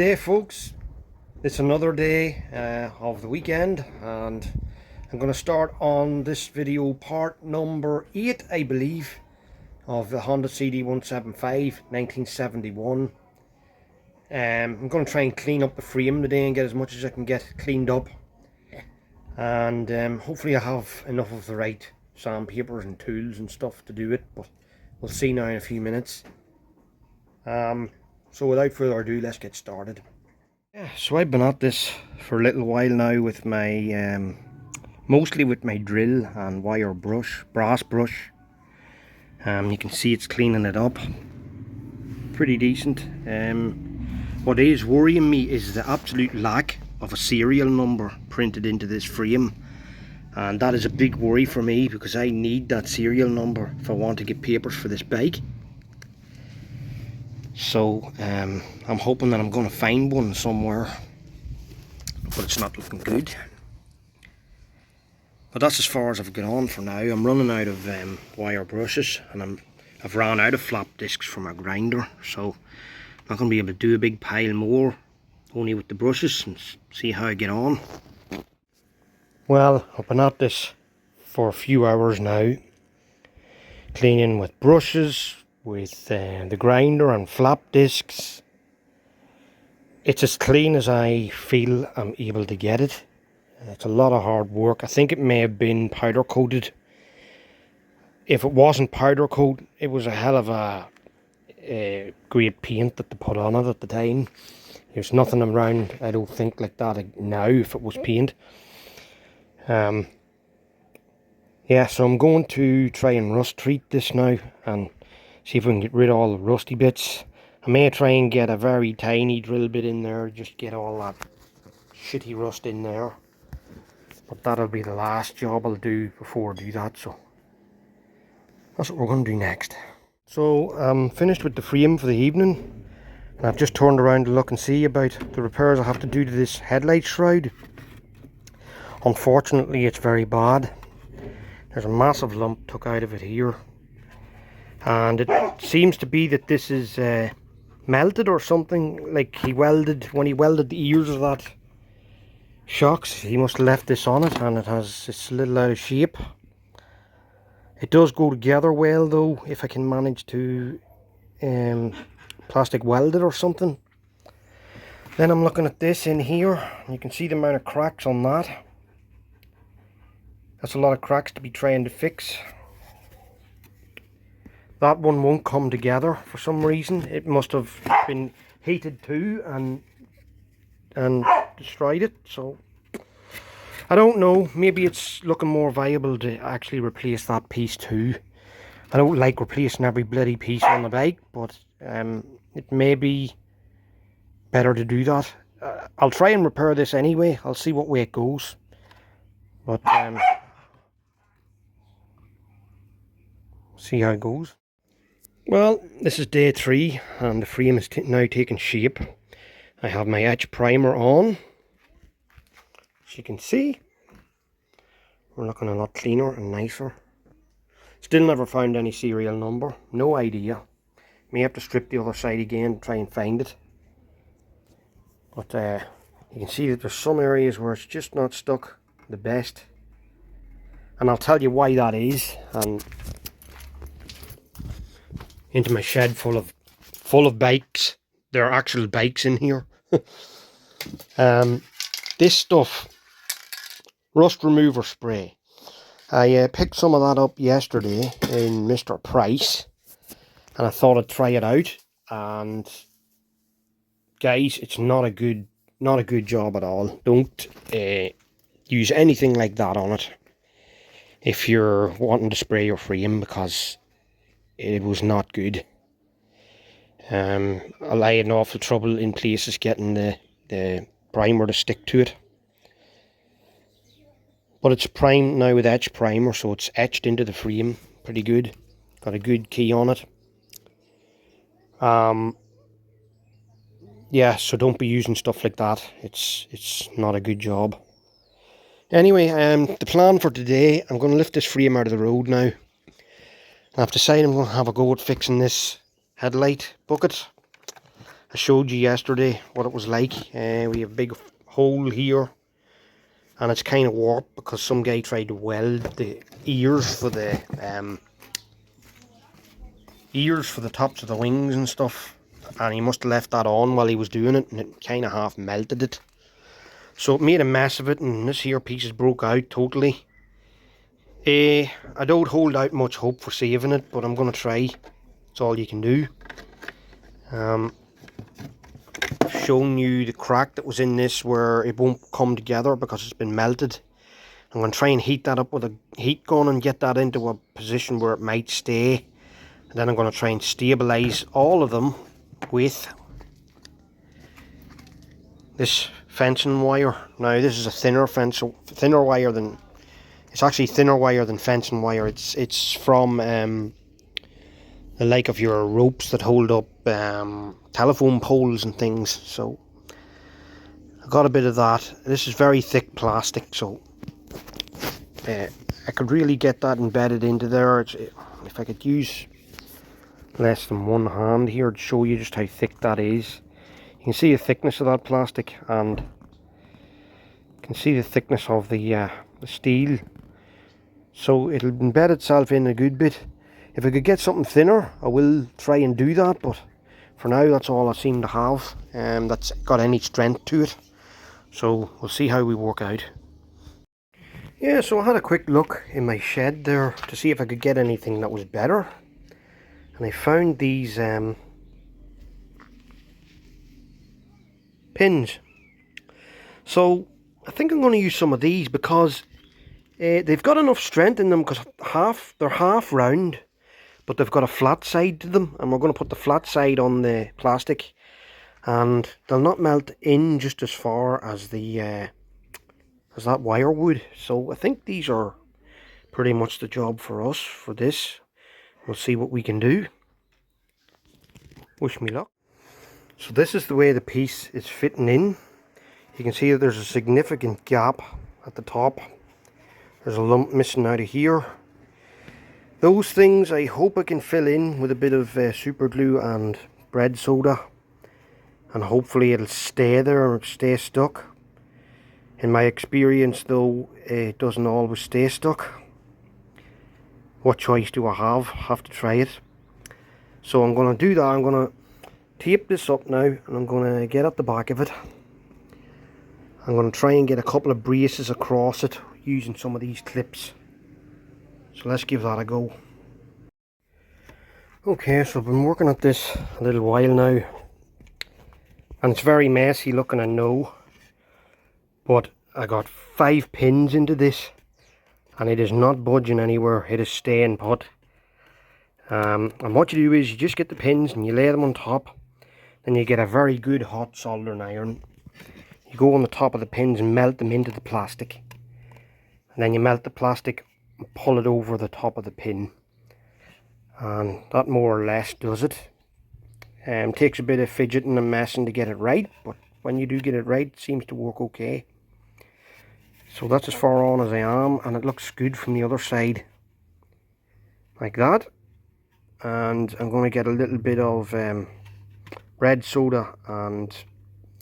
day, folks. It's another day of the weekend, and I'm going to start on this video part number 8, I believe, of the Honda cd175 1971. I'm going to try and clean up the frame today and get as much as I can get cleaned up, and hopefully I have enough of the right sandpapers and tools and stuff to do it, but we'll see now in a few minutes. So without further ado, let's get started. Yeah, so I've been at this for a little while now with my mostly with my drill and wire brush, brass brush. You can see it's cleaning it up pretty decent. What is worrying me is the absolute lack of a serial number printed into this frame, and that is a big worry for me because I need that serial number if I want to get papers for this bike. So I'm hoping that I'm going to find one somewhere, but it's not looking good. But that's as far as I've got on for now. I'm running out of wire brushes, and I've ran out of flap discs for my grinder, so I'm not going to be able to do a big pile more, only with the brushes, and see how I get on. Well, I've been at this for a few hours now, cleaning with brushes, with the grinder and flap discs. It's as clean as I feel I'm able to get it. It's a lot of hard work. I think it may have been powder coated. If it wasn't powder coat, it was a hell of a great paint that they put on it at the time. There's nothing around, I don't think, like that now if it was paint. Yeah, so I'm going to try and rust treat this now and see if we can get rid of all the rusty bits. I may try and get a very tiny drill bit in there, just get all that shitty rust in there. But that'll be the last job I'll do before I do that, so that's what we're going to do next. So I'm finished with the frame for the evening, and I've just turned around to look and see about the repairs I have to do to this headlight shroud. Unfortunately, it's very bad. There's a massive lump took out of it here, and it seems to be that this is melted or something. Like when he welded the ears of that shocks, he must have left this on it, and it's a little out of shape. It does go together well though, if I can manage to plastic weld it or something. Then I'm looking at this in here, and you can see the amount of cracks on that. That's a lot of cracks to be trying to fix. That one won't come together for some reason. It must have been heated too and destroyed it. So I don't know. Maybe it's looking more viable to actually replace that piece too. I don't like replacing every bloody piece on the bike, but it may be better to do that. I'll try and repair this anyway. I'll see what way it goes. But see how it goes. Well, this is day 3, and the frame is now taking shape. I have my etch primer on. As you can see, we're looking a lot cleaner and nicer. Still never found any serial number. No idea. May have to strip the other side again and try and find it. But you can see that there's some areas where it's just not stuck the best. And I'll tell you why that is. And into my shed full of bikes. There are actual bikes in here. This stuff, rust remover spray. I picked some of that up yesterday in Mr. Price, and I thought I'd try it out. And guys, it's not a good job at all. Don't use anything like that on it if you're wanting to spray your frame, because it was not good. I had an awful trouble in places getting the primer to stick to it. But it's primed now with etch primer, so it's etched into the frame pretty good. Got a good key on it. Yeah, so don't be using stuff like that. It's not a good job. Anyway, the plan for today, I'm going to lift this frame out of the road now. I've decided I'm going to have a go at fixing this headlight bucket. I showed you yesterday what it was like. We have a big hole here, and it's kind of warped because some guy tried to weld the ears for the tops of the wings and stuff, and he must have left that on while he was doing it, and it kind of half melted it. So it made a mess of it, and this here piece is broke out totally. I don't hold out much hope for saving it, but I'm going to try. It's all you can do. I've shown you the crack that was in this where it won't come together because it's been melted. I'm going to try and heat that up with a heat gun and get that into a position where it might stay. And then I'm going to try and stabilise all of them with this fencing wire. Now this is a thinner wire than, it's actually thinner wire than fencing wire. It's from the like of your ropes that hold up telephone poles and things. So I got a bit of that. This is very thick plastic, so I could really get that embedded into there. If I could use less than one hand here to show you just how thick that is. You can see the thickness of that plastic, and you can see the thickness of the steel. So it'll embed itself in a good bit. If I could get something thinner, I will try and do that, but for now that's all I seem to have that's got any strength to it. So we'll see how we work out. Yeah, so I had a quick look in my shed there to see if I could get anything that was better, and I found these pins. So I think I'm going to use some of these because they've got enough strength in them, because they're half round, but they've got a flat side to them, and we're going to put the flat side on the plastic, and they'll not melt in just as far as the as that wire would. So I think these are pretty much the job for us for this. We'll see what we can do. Wish me luck. So this is the way the piece is fitting in. You can see that there's a significant gap at the top. There's a lump missing out of here. Those things I hope I can fill in with a bit of super glue and bread soda, and hopefully it'll stay there and stay stuck. In my experience though, it doesn't always stay stuck. What choice do I have? Have to try it. So I'm going to do that. I'm going to tape this up now, and I'm going to get at the back of it. I'm going to try and get a couple of braces across it using some of these clips. So let's give that a go. Okay, so I've been working at this a little while now, and it's very messy looking, I know, but I got 5 pins into this and it is not budging anywhere. It is staying put. And what you do is you just get the pins and you lay them on top, then you get a very good hot soldering iron. You go on the top of the pins and melt them into the plastic, and then you melt the plastic and pull it over the top of the pin, and that more or less does it. Takes a bit of fidgeting and messing to get it right, but when you do get it right, it seems to work okay. So that's as far on as I am, and it looks good from the other side like that. And I'm going to get a little bit of red soda and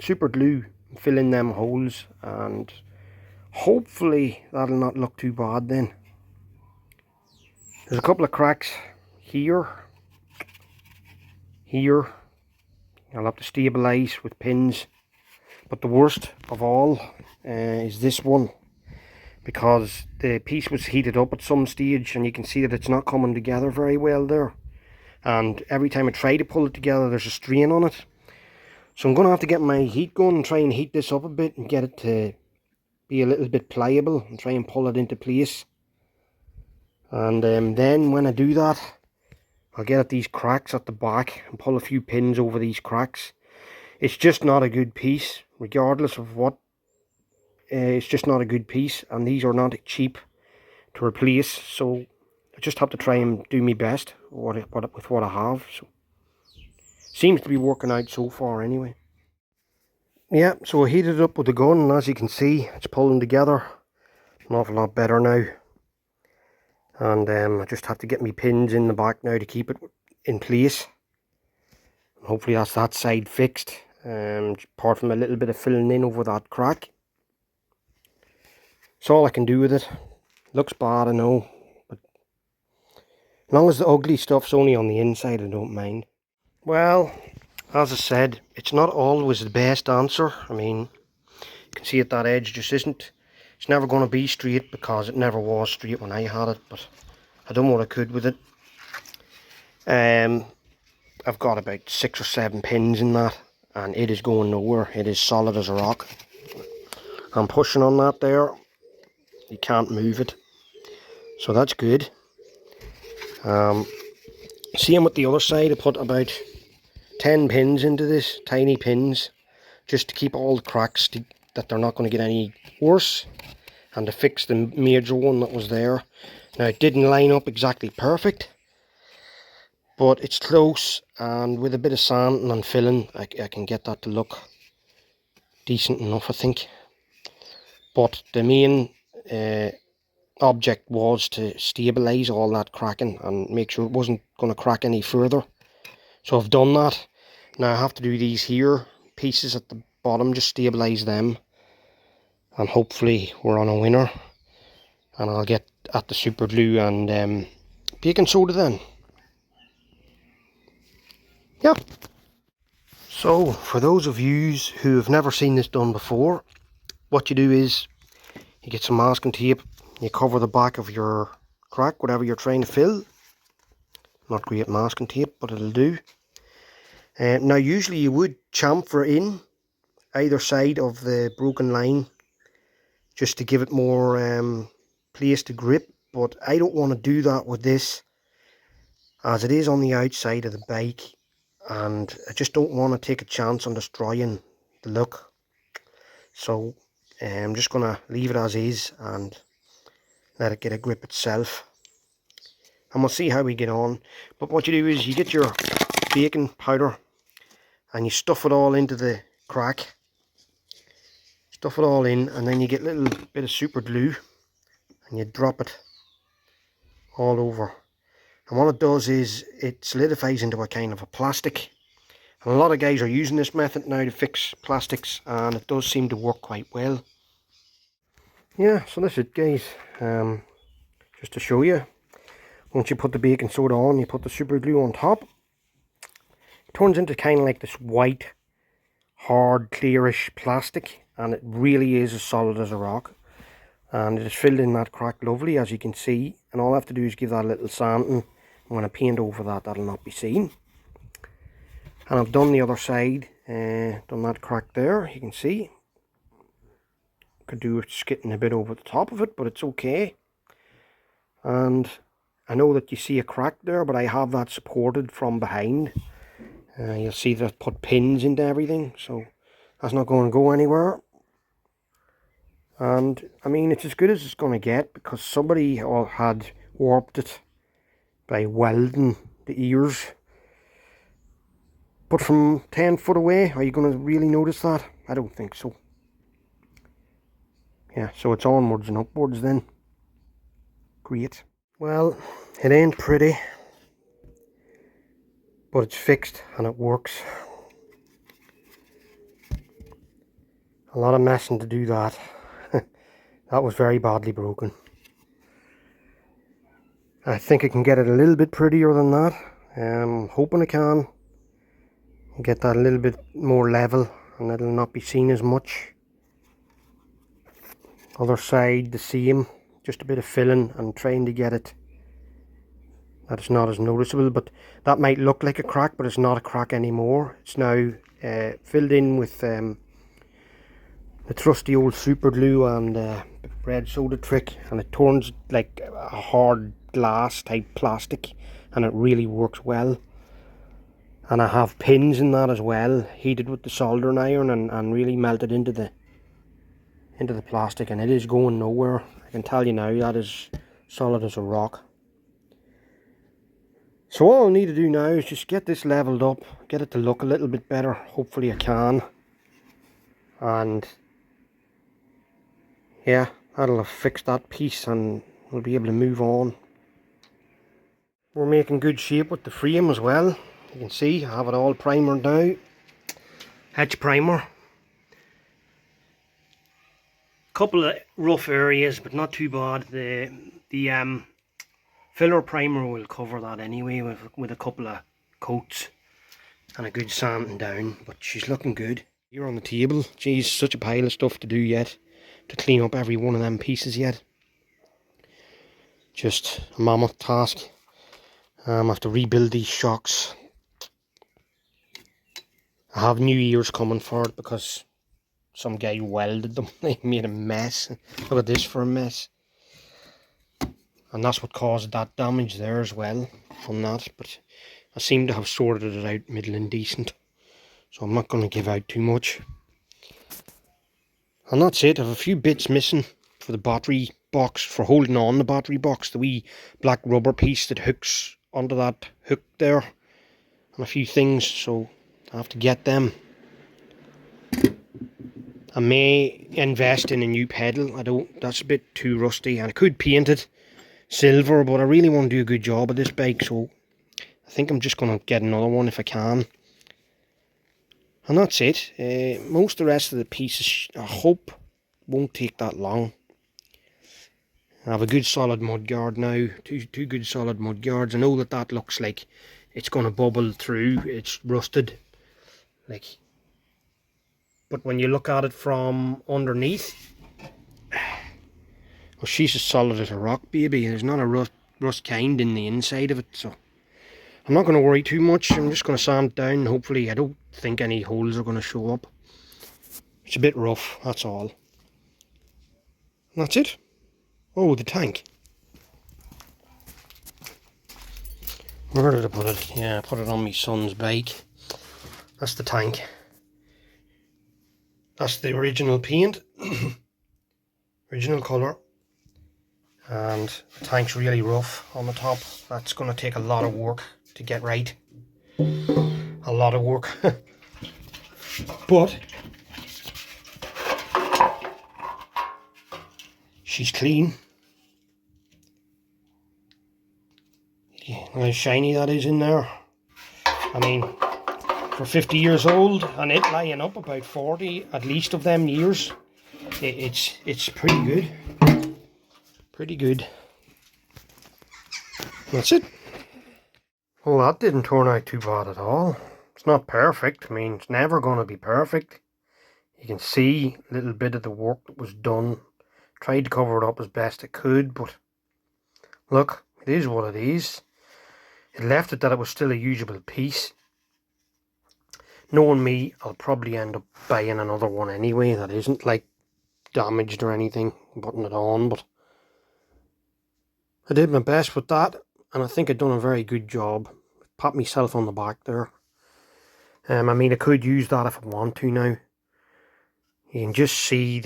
super glue, fill in them holes, and hopefully that'll not look too bad then. There's a couple of cracks here. I'll have to stabilise with pins, but the worst of all is this one, because the piece was heated up at some stage and you can see that it's not coming together very well there, and every time I try to pull it together there's a strain on it. So I'm going to have to get my heat gun and try and heat this up a bit and get it to be a little bit pliable and try and pull it into place. And then when I do that, I'll get at these cracks at the back and pull a few pins over these cracks. It's just not a good piece, regardless of what. It's just not a good piece, and these are not cheap to replace. So I just have to try and do my best with what I have. So seems to be working out so far anyway. Yeah, so I heated it up with the gun, and as you can see, it's pulling together an awful lot better now. And I just have to get my pins in the back now to keep it in place. Hopefully that's that side fixed, apart from a little bit of filling in over that crack. That's all I can do with it. Looks bad, I know, but as long as the ugly stuff's only on the inside, I don't mind. Well, as I said, it's not always the best answer. I mean, you can see at that edge just isn't. It's never going to be straight because it never was straight when I had it, but I done what I could with it. I've got about 6 or 7 pins in that, and it is going nowhere. It is solid as a rock. I'm pushing on that there. You can't move it, so that's good. Same with the other side. I put about 10 pins into this, tiny pins, just to keep all the cracks, that they're not going to get any worse, and to fix the major one that was there. Now, it didn't line up exactly perfect, but it's close, and with a bit of sanding and filling, I can get that to look decent enough, I think. But the main object was to stabilise all that cracking and make sure it wasn't going to crack any further. So I've done that. Now I have to do these here pieces at the bottom, just stabilise them, and hopefully we're on a winner. And I'll get at the super glue and baking soda then. Yeah. So for those of you who have never seen this done before, what you do is you get some masking tape, you cover the back of your crack, whatever you're trying to fill. Not great masking tape, but it'll do. Now usually you would chamfer in either side of the broken line just to give it more place to grip, but I don't want to do that with this, as it is on the outside of the bike, and I just don't want to take a chance on destroying the look. So I'm just going to leave it as is and let it get a grip itself, and we'll see how we get on. But what you do is you get your baking powder and you stuff it all into the crack, stuff it all in, and then you get a little bit of super glue and you drop it all over. And what it does is it solidifies into a kind of a plastic, and a lot of guys are using this method now to fix plastics, and it does seem to work quite well. Yeah, so that's it guys. Just to show you, once you put the baking soda on, you put the super glue on top, it turns into kind of like this white, hard, clearish plastic, and it really is as solid as a rock. And it is filled in that crack lovely, as you can see, and all I have to do is give that a little sanding, and when I paint over that, that'll not be seen. And I've done the other side, done that crack there, you can see. Could do with skidding a bit over the top of it, but it's okay. And I know that you see a crack there, but I have that supported from behind. You'll see that I've put pins into everything, so that's not going to go anywhere. And I mean, it's as good as it's going to get, because somebody had warped it by welding the ears. But from 10 foot away, are you going to really notice that? I don't think so. Yeah, so it's onwards and upwards then. Great. Well, it ain't pretty, but it's fixed and it works. A lot of messing to do that. That was very badly broken. I think I can get it a little bit prettier than that. I'm hoping I can get that a little bit more level, and it'll not be seen as much. Other side the same, just a bit of filling and trying to get it that it's not as noticeable, but that might look like a crack, but it's not a crack anymore. It's now filled in with the trusty old super glue and red soda trick, and it turns like a hard glass type plastic, and it really works well. And I have pins in that as well, heated with the soldering iron, and really melted into the plastic, and it is going nowhere. I can tell you now, that is solid as a rock. So all I need to do now is just get this leveled up, get it to look a little bit better. Hopefully I can. And yeah, that'll have fixed that piece and we'll be able to move on. We're making good shape with the frame as well. You can see I have it all primered now. Hedge primer. Couple of rough areas, but not too bad. The filler primer will cover that anyway with a couple of coats and a good sanding down. But she's looking good. Here on the table, geez, such a pile of stuff to do yet, to clean up every one of them pieces yet. Just a mammoth task. I have to rebuild these shocks. I have new ears coming for it because some guy welded them. They made a mess. Look at this for a mess. And that's what caused that damage there as well on that. But I seem to have sorted it out middling decent. So I'm not going to give out too much. And that's it. I have a few bits missing for the battery box, for holding on the battery box. The wee black rubber piece that hooks onto that hook there. And a few things, so I have to get them. I may invest in a new pedal. That's a bit too rusty, and I could paint it silver, but I really want to do a good job of this bike, so I think I'm just going to get another one if I can. And that's it. Most of the rest of the pieces, I hope, won't take that long. I have a good solid mudguard now, two good solid mudguards. I know that looks like it's going to bubble through, it's rusted, but when you look at it from underneath, well, she's as solid as a rock, baby. There's not a rust kind in the inside of it, so I'm not going to worry too much. I'm just going to sand it down, and hopefully I don't think any holes are going to show up. It's a bit rough, that's all. And that's it. Oh, the tank. Where did I put it? Yeah, I put it on my son's bike. That's the tank. That's the original paint. Original colour. And the tank's really rough on the top. That's going to take a lot of work to get right. A lot of work. But she's clean. How shiny that is in there. I mean, for 50 years old and it lying up about 40 at least of them years, it's pretty good. Pretty good. That's it. Well, that didn't turn out too bad at all. It's not perfect. I mean, it's never going to be perfect. You can see a little bit of the work that was done. Tried to cover it up as best it could, but look, it is what it is. It left it that it was still a usable piece. Knowing me, I'll probably end up buying another one anyway that isn't like damaged or anything, putting it on, but I did my best with that, and I think I've done a very good job. Pat myself on the back there. I mean, I could use that if I want to now. You can just see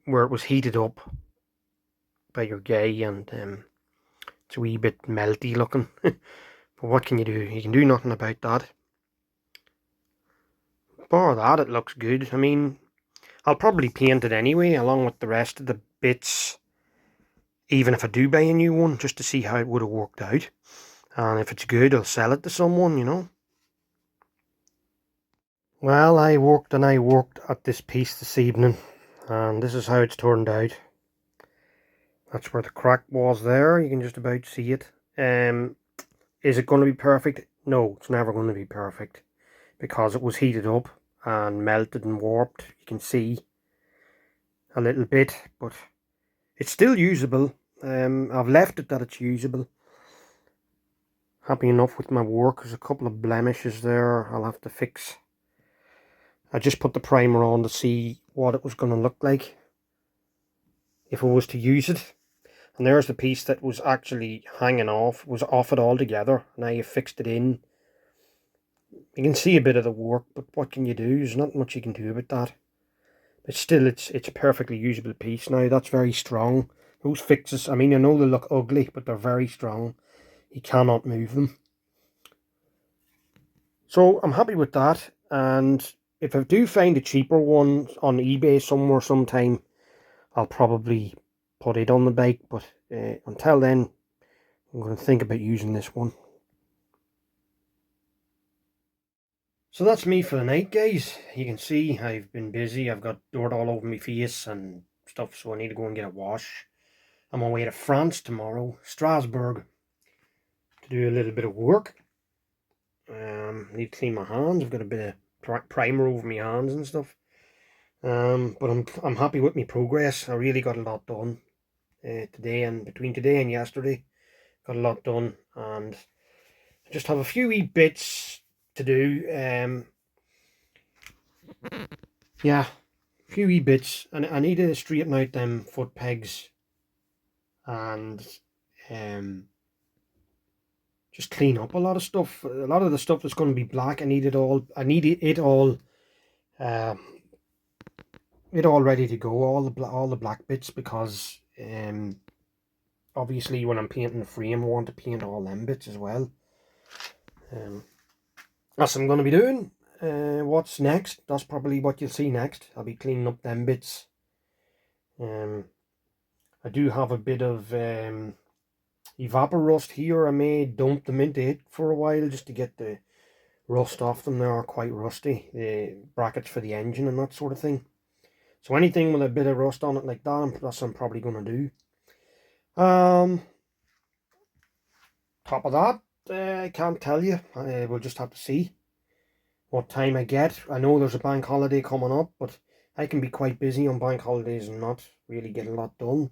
where it was heated up by your guy, and it's a wee bit melty looking. But what can you do? You can do nothing about that. Bar that, it looks good. I mean, I'll probably paint it anyway, along with the rest of the bits, even if I do buy a new one, just to see how it would have worked out. And if it's good, I'll sell it to someone, you know. Well, I worked at this piece this evening, and this is how it's turned out. That's where the crack was there. You can just about see it. Is it going to be perfect? No, it's never going to be perfect, because it was heated up and melted and warped. You can see a little bit, but it's still usable. I've left it that it's usable. Happy enough with my work. There's a couple of blemishes there I'll have to fix. I just put the primer on to see what it was going to look like if I was to use it. And there's the piece that was actually hanging off, was off it altogether. Now you fixed it in. You can see a bit of the work, but what can you do? There's not much you can do about that. But still, it's a perfectly usable piece now. That's very strong. Those fixes, I mean, I know they look ugly, but they're very strong. You cannot move them. So I'm happy with that, and if I do find a cheaper one on eBay somewhere sometime, I'll probably put it on the bike, but until then, I'm going to think about using this one. So that's me for the night, guys. You can see I've been busy. I've got dirt all over my face and stuff, so I need to go and get a wash. I'm on my way to France tomorrow, Strasbourg, to do a little bit of work. Need to clean my hands. I've got a bit of primer over my hands and stuff. But I'm happy with my progress. I really got a lot done today, and between today and yesterday, got a lot done, and I just have a few wee bits to do. Yeah, a few wee bits, and I need to straighten out them foot pegs and just clean up a lot of stuff. A lot of the stuff that's going to be black, I need it all. I need it all. It all ready to go. All the black bits, because obviously when I'm painting the frame, I want to paint all them bits as well. That's what I'm going to be doing. What's next? That's probably what you'll see next. I'll be cleaning up them bits. I do have a bit of evapor rust here. I may dump them into it for a while just to get the rust off them. They are quite rusty, the brackets for the engine and that sort of thing. So anything with a bit of rust on it like that, that's what I'm probably going to do. Top of that, I can't tell you. We'll just have to see what time I get. I know there's a bank holiday coming up, but I can be quite busy on bank holidays and not really get a lot done.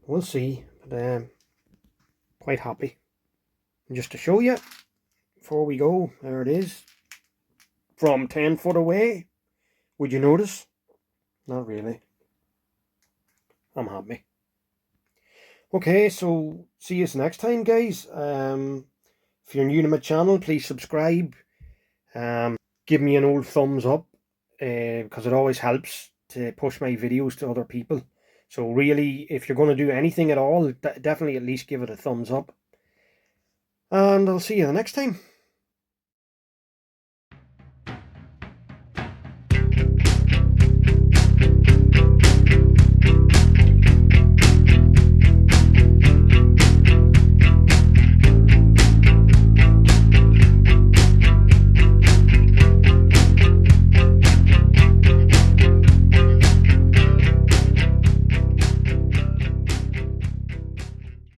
We'll see, but quite happy. And just to show you, before we go, there it is. From 10 foot away, would you notice? Not really. I'm happy. Okay, so see you next time, guys. If you're new to my channel, please subscribe. Give me an old thumbs up, because it always helps to push my videos to other people. So really, if you're going to do anything at all, definitely at least give it a thumbs up. And I'll see you the next time.